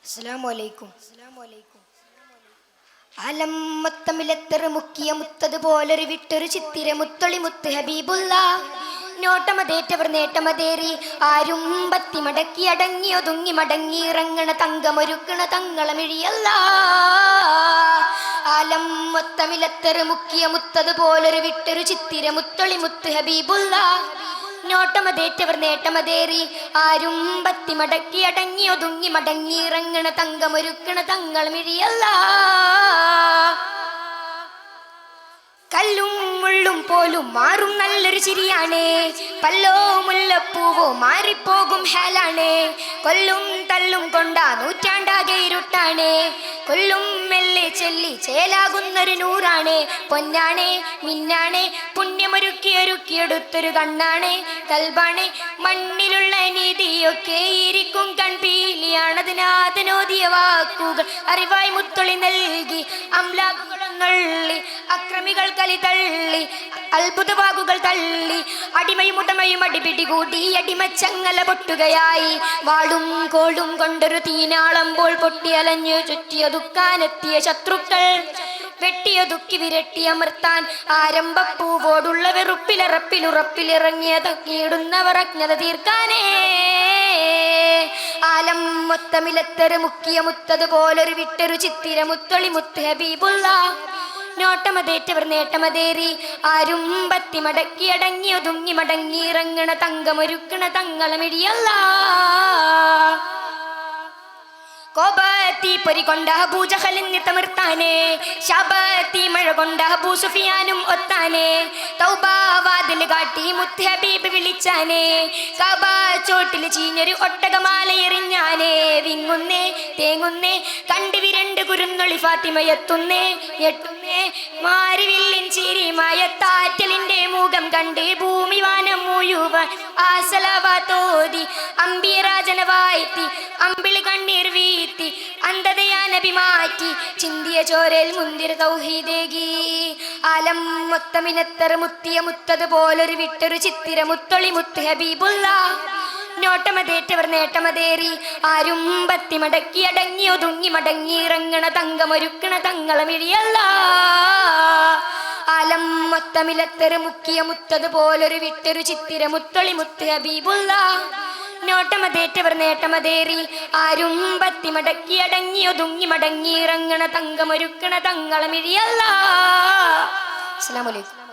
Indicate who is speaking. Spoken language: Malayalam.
Speaker 1: അസ്സലാമു അലമ്മത്തമിലെത്തറ് മുക്കിയ മുത്തതുപോലൊരു വിട്ടൊരു ചിത്തിര മുത്തൊളി മുത്ത് ഹബീബുള്ള നോട്ടമതേറ്റവർ നേട്ടമതേറി ആരും പത്തി മടക്കി അടങ്ങി ഒതുങ്ങി മടങ്ങി ഇറങ്ങണ തങ്കമൊരുക്കണ തങ്ങളമിഴിയല്ല ആലമ്മത്തമിലെത്തറ് മുക്കിയ മുത്തതുപോലൊരു വിട്ടൊരു ചിത്തിര മുത്തൊളി മുത്ത് ഹബീബുള്ള നോട്ടമതേറ്റവർ നേട്ടമതേറി ആരും പത്തി മടക്കി അടങ്ങി ഒതുങ്ങി മടങ്ങി ഇറങ്ങണ തങ്കമൊരുക്കണ തങ്ങളമിഴിയല്ല കല്ലും മുള്ളും പോലും മാറും നല്ലൊരു ചിരിയാണ് പല്ലോ മുല്ലപ്പൂവോ മാറിപ്പോകും ഹേലാണ് കൊല്ലും തല്ലും കൊണ്ടാ നൂറ്റാണ്ടാകെ ഇരുട്ടാണ് കൊല്ലും മെല്ലെ ചൊല്ലി ചേലാകുന്നൊരു നൂറാണ് പൊന്നാണ് മിന്നാണ് പുണ്യമൊരുക്കിയൊരുക്കിയെടുത്തൊരു കണ്ണാണ് കൽബാണ് മണ്ണിലുള്ള നീതിയൊക്കെ ഇരിക്കും കൺപീലിയാണതിനാഥനോദിയ വാക്കുകൾ അറിവായി മുത്തൊളി നൽകി അംലാക്കുകളൊന്നള്ളി അക്രമികൾ കലി തള്ളി അത്ഭുത വാക്കുകൾ തള്ളി അടിമയും ഉടമയും അടിപിടി കൂടി അടിമച്ചങ്ങല പൊട്ടുകയായി വാളും കോളും കൊണ്ടൊരു തീനാളമ്പോൾ പൊട്ടിയലഞ്ഞു ചുറ്റിയ ദുഃഖാനെത്തിയ ശത്രുക്കൾ വെട്ടിയൊതുക്കി വിരട്ടിയമർത്താൻ ആരംഭപ്പൂവോടുള്ള വെറുപ്പിലിറപ്പിലുറപ്പിലിറങ്ങിയ തക്കിയിടുന്നവർ അജ്ഞത തീർക്കാനേ ആലം മൊത്തമിലെത്തറ് മുക്കിയ മുത്തതുപോലൊരു വിട്ടൊരു ചിത്തിര മുത്തൊളി മുത്ത് ഹബീബുള്ള നോട്ടമതേറ്റവർ നേട്ടമതേറി ആരും പത്തി മടക്കി അടങ്ങി ഒതുങ്ങി മടങ്ങി ഇറങ്ങണ തങ്കമൊരുക്കണ തങ്ങളമിഴിയല്ല കോപത്തി പൊരി കൊണ്ട അബൂജഹലിന് തമിർത്താനേ ശബത്തി മഴ കൊണ്ട അബൂ സുഫിയാനും ഒത്താനേ തൗബാവാതിൽ കാട്ടി മുത്ത് ഹബീബ് വിളിച്ചാനേ കബ ചോട്ടിൽ ചീഞ്ഞൊരു ഒട്ടകമാല എറിഞ്ഞാനേ വിങ്ങുന്നേ തേങ്ങുന്നേ കണ്ടു വിരണ്ട് കുരുന്നൊളി ഫാത്തിമയെത്തുന്നേ ഞെട്ടുന്നേ മാരിവില്ലിൻ ചിരിമയത്താറ്റലിന്റെ മുഖം കണ്ട് ഭൂമി വാനം മുഴുവൻ ആസലവാത്തോതി അമ്പിയരാജന വാഴ്ത്തി അമ്പിളി കണ്ണീർ വീത്തി അന്ധതയാ നബി മാറ്റി ചിന്തിയ ചോരൽ മുന്തിര തൗഹീദേകി ആലം മൊത്തമിനെത്തറ മുത്തിയ മുത്തതുപോലൊരു വിട്ടൊരു ചിത്തിര മുത്തൊളി മുത്ത് ഹബീബുള്ള നോട്ടമതേറ്റവർ നേട്ടമതേറി ആരും പത്തി മടക്കി അടങ്ങി ഒതുങ്ങി മടങ്ങി ഇറങ്ങണ തങ്കമൊരുക്കണ തങ്ങളമിഴിയല്ല ആലം മൊത്തമിലെത്തറ് മുക്കിയ മുത്തതുപോലൊരു വിട്ടൊരു ചിത്തിര മുത്തൊളി മുത്ത് ഹബീബുള്ള നോട്ടമതേറ്റവർ നേട്ടമതേറി ആരും പത്തി മടക്കി അടങ്ങി ഒതുങ്ങി മടങ്ങി ഇറങ്ങണ തങ്കമൊരുക്കണ തങ്ങളമിഴിയല്ല. അസ്സലാമു അലൈക്കും.